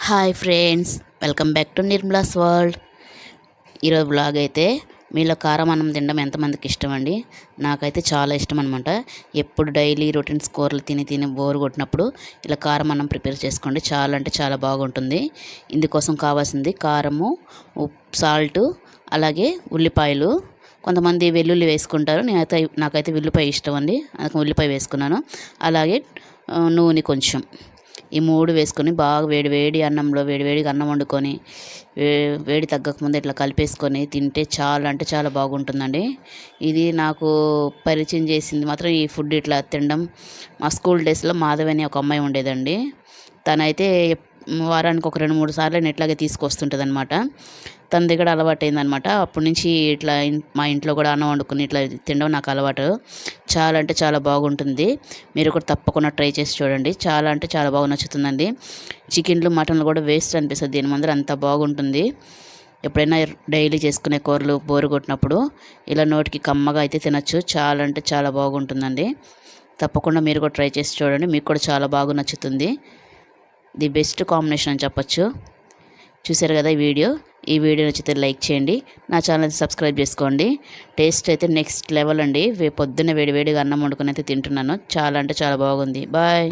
Hi friends, welcome back to Nirmala's world. ఈరోజు blog అయితే మీలో కారం అన్నం తినడం ఎంతమందికి ఇష్టం అండి? నాకైతే చాలా ఇష్టం అనమాట. ఎప్పుడు డైలీ రొటీన్స్ కూరలు తిని బోర్ కొట్టినప్పుడు ఇలా కారం అన్నం ప్రిపేర్ చేసుకోండి. చాలా అంటే చాలా బాగుంటుంది. ఇందుకోసం కావాల్సింది కారము, ఉప్పు, సాల్ట్, అలాగే ఉల్లిపాయలు. కొంతమంది వెల్లుల్లి వేసుకుంటారు, నాకైతే ఉల్లిపాయ ఇష్టం అండి, అందుకని ఉల్లిపాయ వేసుకున్నాను. అలాగే నూనె కొంచెం. ఈ మూడు వేసుకొని బాగా వేడి అన్నంలో వేడిగా అన్నం వండుకొని వేడి తగ్గకముందు ఇట్లా కలిపేసుకొని తింటే చాలా అంటే చాలా బాగుంటుందండి. ఇది నాకు పరిచయం చేసింది మాత్రం ఈ ఫుడ్ ఇట్లా తినడం. మా స్కూల్ డేస్లో మాధవి అని ఒక అమ్మాయి ఉండేదండి. తనైతే వారానికి ఒక 2-3 సార్లు నేను ఇట్లాగే తీసుకొస్తుంటుంది అనమాట. తన దగ్గర అలవాటు అయిందనమాట. అప్పటి నుంచి ఇట్లా మా ఇంట్లో కూడా అన్నం వండుకుని ఇట్లా తినడం నాకు అలవాటు. చాలా అంటే చాలా బాగుంటుంది. మీరు కూడా తప్పకుండా ట్రై చేసి చూడండి. చాలా అంటే చాలా బాగా నచ్చుతుందండి. చికెన్లు, మటన్లు కూడా వేస్ట్ అనిపిస్తుంది దీని ముందర, అంత బాగుంటుంది. ఎప్పుడైనా డైలీ చేసుకునే కూరలు బోరు కొట్టినప్పుడు ఇలా నోటికి కమ్మగా అయితే తినచ్చు. చాలా అంటే చాలా బాగుంటుందండి. తప్పకుండా మీరు కూడా ట్రై చేసి చూడండి, మీకు కూడా చాలా బాగా నచ్చుతుంది. ది బెస్ట్ కాంబినేషన్ అని చెప్పచ్చు. చూసారు కదా ఈ వీడియో నచ్చితే లైక్ చేయండి, నా ఛానల్ సబ్స్క్రైబ్ చేసుకోండి. టేస్ట్ అయితే నెక్స్ట్ లెవెల్ అండి. పొద్దున్న వేడిగా అన్నం వండుకొని అయితే తింటున్నాను. చాలా అంటే చాలా బాగుంది. బాయ్.